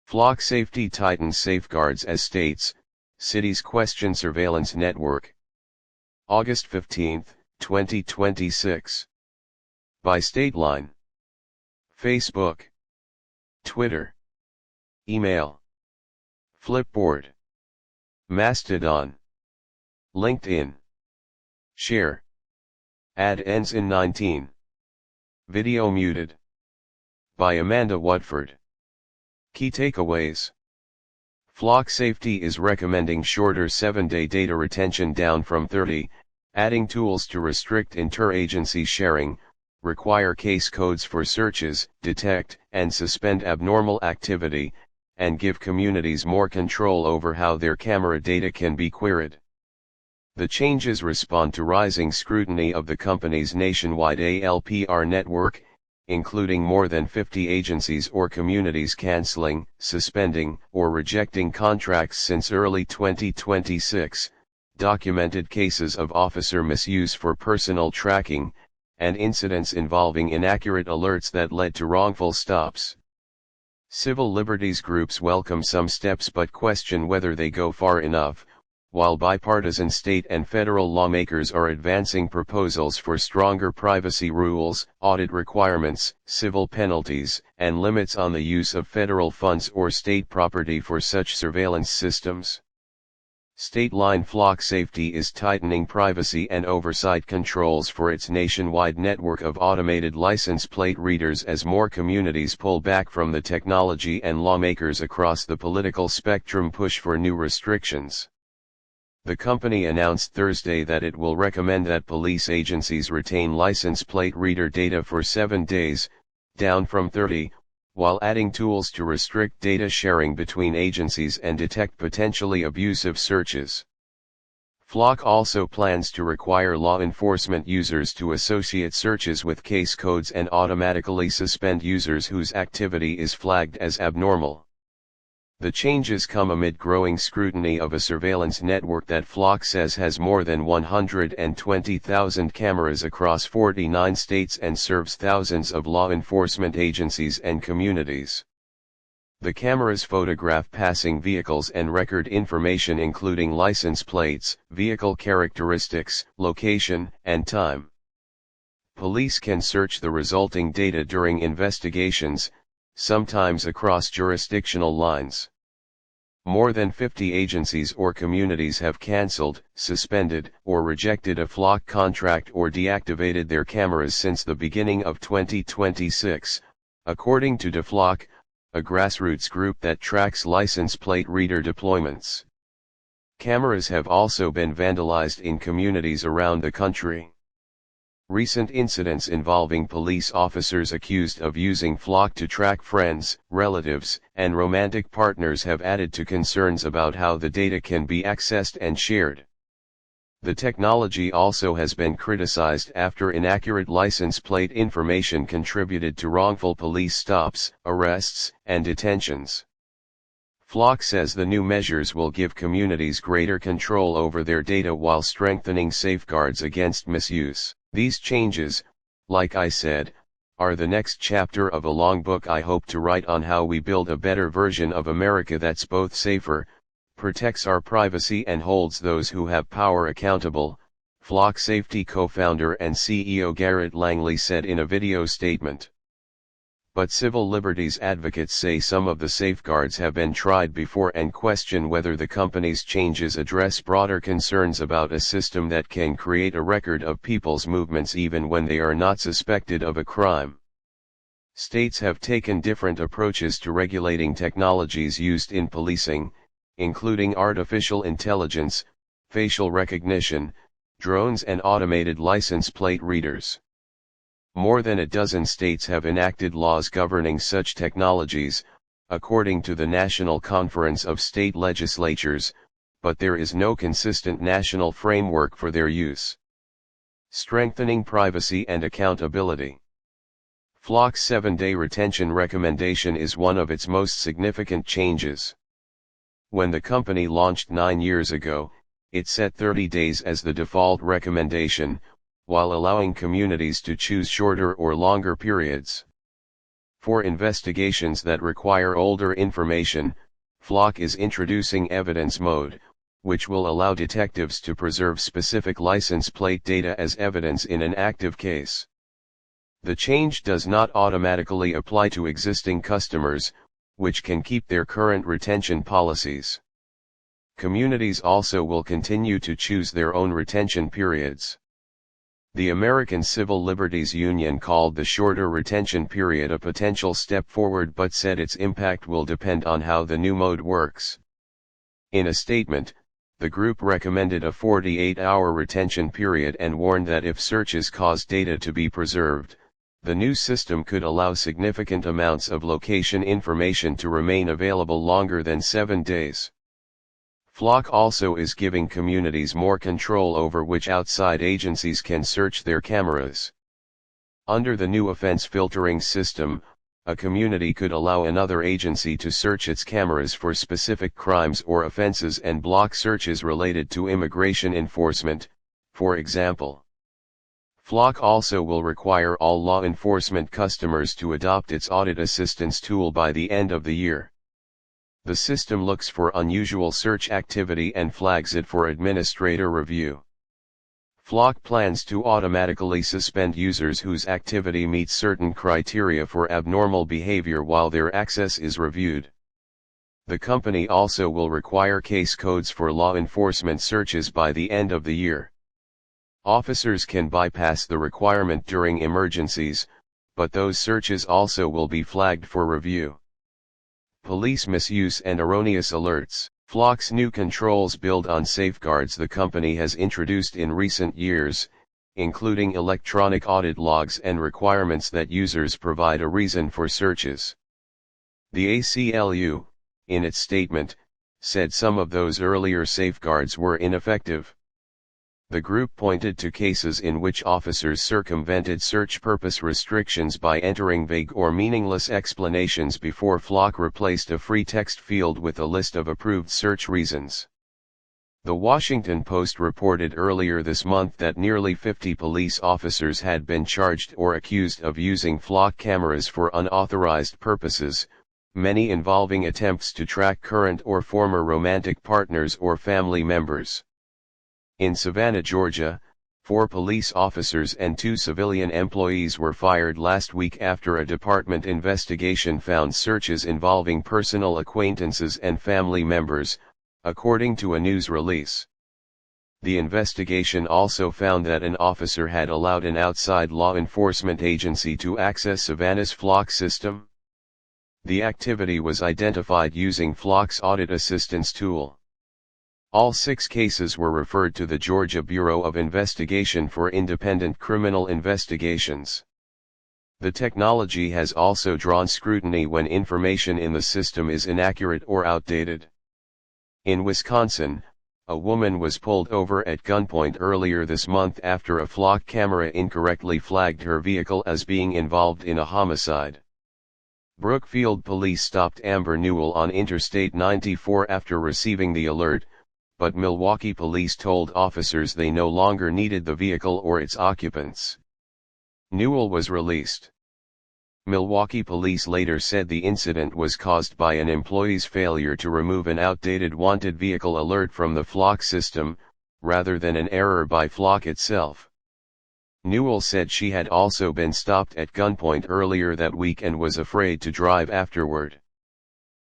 Flock safety tightens safeguards as states, cities question surveillance network. August 15, 2026. By Stateline. Facebook. Twitter. Email. Flipboard. Mastodon. LinkedIn. Share. Ad ends in 19. Video muted. By Amanda Watford. Key takeaways. Flock Safety is recommending shorter 7-day data retention down from 30, adding tools to restrict interagency sharing, require case codes for searches, detect and suspend abnormal activity, and give communities more control over how their camera data can be queried. The changes respond to rising scrutiny of the company's nationwide ALPR network, including more than 50 agencies or communities canceling, suspending, or rejecting contracts since early 2026, documented cases of officer misuse for personal tracking, and incidents involving inaccurate alerts that led to wrongful stops. Civil liberties groups welcome some steps but question whether they go far enough, while bipartisan state and federal lawmakers are advancing proposals for stronger privacy rules, audit requirements, civil penalties, and limits on the use of federal funds or state property for such surveillance systems. Stateline Flock Safety is tightening privacy and oversight controls for its nationwide network of automated license plate readers as more communities pull back from the technology and lawmakers across the political spectrum push for new restrictions. The company announced Thursday that it will recommend that police agencies retain license plate reader data for 7 days, down from 30, while adding tools to restrict data sharing between agencies and detect potentially abusive searches. Flock also plans to require law enforcement users to associate searches with case codes and automatically suspend users whose activity is flagged as abnormal. The changes come amid growing scrutiny of a surveillance network that Flock says has more than 120,000 cameras across 49 states and serves thousands of law enforcement agencies and communities. The cameras photograph passing vehicles and record information including license plates, vehicle characteristics, location, and time. Police can search the resulting data during investigations, sometimes across jurisdictional lines. More than 50 agencies or communities have cancelled, suspended, or rejected a Flock contract or deactivated their cameras since the beginning of 2026, according to DeFlock, a grassroots group that tracks license plate reader deployments. Cameras have also been vandalized in communities around the country. Recent incidents involving police officers accused of using Flock to track friends, relatives, and romantic partners have added to concerns about how the data can be accessed and shared. The technology also has been criticized after inaccurate license plate information contributed to wrongful police stops, arrests, and detentions. Flock says the new measures will give communities greater control over their data while strengthening safeguards against misuse. These changes, like I said, are the next chapter of a long book I hope to write on how we build a better version of America that's both safer, protects our privacy and holds those who have power accountable, Flock Safety co-founder and CEO Garrett Langley said in a video statement. But civil liberties advocates say some of the safeguards have been tried before and question whether the company's changes address broader concerns about a system that can create a record of people's movements even when they are not suspected of a crime. States have taken different approaches to regulating technologies used in policing, including artificial intelligence, facial recognition, drones and automated license plate readers. More than a dozen states have enacted laws governing such technologies, according to the National Conference of State Legislatures, but there is no consistent national framework for their use. Strengthening privacy and accountability. Flock's 7-day retention recommendation is one of its most significant changes. When the company launched 9 years ago, it set 30 days as the default recommendation, while allowing communities to choose shorter or longer periods. For investigations that require older information, Flock is introducing evidence mode, which will allow detectives to preserve specific license plate data as evidence in an active case. The change does not automatically apply to existing customers, which can keep their current retention policies. Communities also will continue to choose their own retention periods. The American Civil Liberties Union called the shorter retention period a potential step forward but said its impact will depend on how the new mode works. In a statement, the group recommended a 48-hour retention period and warned that if searches cause data to be preserved, the new system could allow significant amounts of location information to remain available longer than 7 days. Flock also is giving communities more control over which outside agencies can search their cameras. Under the new offense filtering system, a community could allow another agency to search its cameras for specific crimes or offenses and block searches related to immigration enforcement, for example. Flock also will require all law enforcement customers to adopt its audit assistance tool by the end of the year. The system looks for unusual search activity and flags it for administrator review. Flock plans to automatically suspend users whose activity meets certain criteria for abnormal behavior while their access is reviewed. The company also will require case codes for law enforcement searches by the end of the year. Officers can bypass the requirement during emergencies, but those searches also will be flagged for review. Police misuse and erroneous alerts. Flock's new controls build on safeguards the company has introduced in recent years, including electronic audit logs and requirements that users provide a reason for searches. The ACLU, in its statement, said some of those earlier safeguards were ineffective. The group pointed to cases in which officers circumvented search purpose restrictions by entering vague or meaningless explanations before Flock replaced a free text field with a list of approved search reasons. The Washington Post reported earlier this month that nearly 50 police officers had been charged or accused of using Flock cameras for unauthorized purposes, many involving attempts to track current or former romantic partners or family members. In Savannah, Georgia, 4 police officers and 2 civilian employees were fired last week after a department investigation found searches involving personal acquaintances and family members, according to a news release. The investigation also found that an officer had allowed an outside law enforcement agency to access Savannah's Flock system. The activity was identified using Flock's audit assistance tool. All 6 cases were referred to the Georgia Bureau of Investigation for Independent Criminal Investigations. The technology has also drawn scrutiny when information in the system is inaccurate or outdated. In Wisconsin, a woman was pulled over at gunpoint earlier this month after a Flock camera incorrectly flagged her vehicle as being involved in a homicide. Brookfield police stopped Amber Newell on Interstate 94 after receiving the alert, but Milwaukee police told officers they no longer needed the vehicle or its occupants. Newell was released. Milwaukee police later said the incident was caused by an employee's failure to remove an outdated wanted vehicle alert from the Flock system, rather than an error by Flock itself. Newell said she had also been stopped at gunpoint earlier that week and was afraid to drive afterward.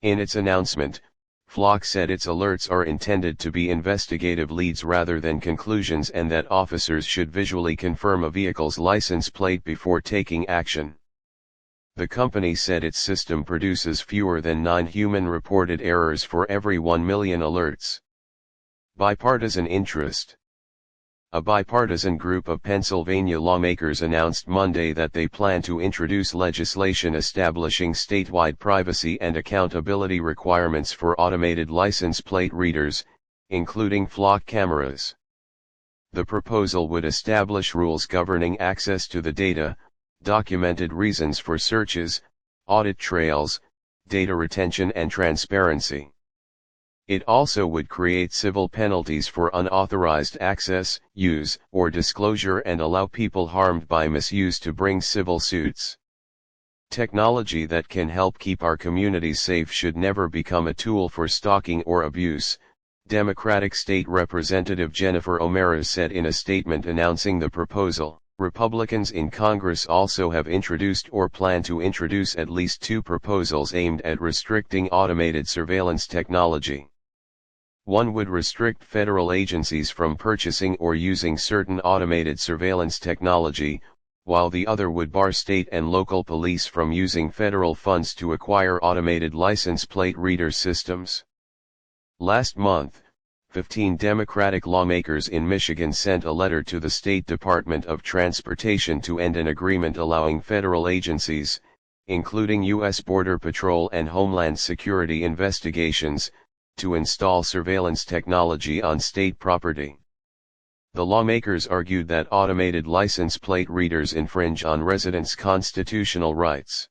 In its announcement, Flock said its alerts are intended to be investigative leads rather than conclusions and that officers should visually confirm a vehicle's license plate before taking action. The company said its system produces fewer than 9 human-reported errors for every 1 million alerts. Bipartisan interest. A bipartisan group of Pennsylvania lawmakers announced Monday that they plan to introduce legislation establishing statewide privacy and accountability requirements for automated license plate readers, including Flock cameras. The proposal would establish rules governing access to the data, documented reasons for searches, audit trails, data retention and transparency. It also would create civil penalties for unauthorized access, use, or disclosure and allow people harmed by misuse to bring civil suits. Technology that can help keep our communities safe should never become a tool for stalking or abuse, Democratic State Representative Jennifer O'Mara said in a statement announcing the proposal. Republicans in Congress also have introduced or plan to introduce at least 2 proposals aimed at restricting automated surveillance technology. One would restrict federal agencies from purchasing or using certain automated surveillance technology, while the other would bar state and local police from using federal funds to acquire automated license plate reader systems. Last month, 15 Democratic lawmakers in Michigan sent a letter to the State Department of Transportation to end an agreement allowing federal agencies, including U.S. Border Patrol and Homeland Security investigations, to install surveillance technology on state property. The lawmakers argued that automated license plate readers infringe on residents' constitutional rights.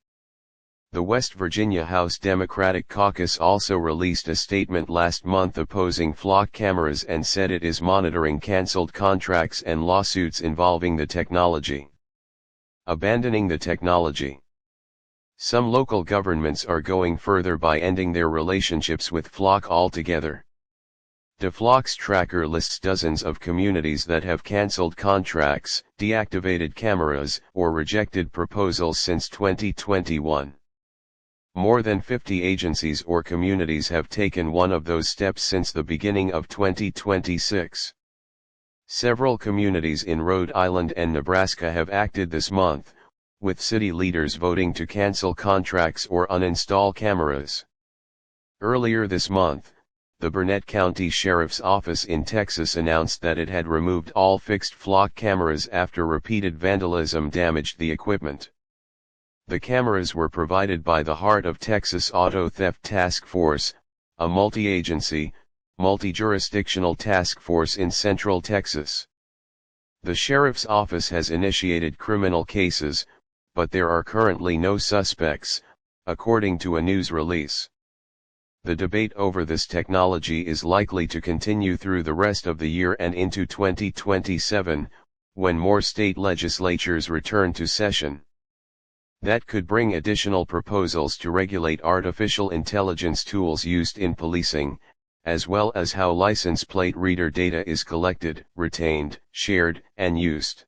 The West Virginia House Democratic Caucus also released a statement last month opposing flock cameras and said it is monitoring canceled contracts and lawsuits involving the technology. Abandoning the technology. Some local governments are going further by ending their relationships with flock altogether. DeFlock's tracker lists dozens of communities that have canceled contracts, deactivated cameras, or rejected proposals since 2021. More than 50 agencies or communities have taken one of those steps since the beginning of 2026. Several communities in Rhode Island and Nebraska have acted this month, with city leaders voting to cancel contracts or uninstall cameras. Earlier this month, the Burnett County Sheriff's Office in Texas announced that it had removed all fixed flock cameras after repeated vandalism damaged the equipment. The cameras were provided by the Heart of Texas Auto Theft Task Force, a multi-agency, multi-jurisdictional task force in Central Texas. The Sheriff's Office has initiated criminal cases, but there are currently no suspects, according to a news release. The debate over this technology is likely to continue through the rest of the year and into 2027, when more state legislatures return to session. That could bring additional proposals to regulate artificial intelligence tools used in policing, as well as how license plate reader data is collected, retained, shared, and used.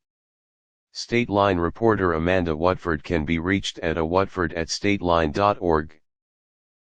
Stateline reporter Amanda Watford can be reached at watford@stateline.org.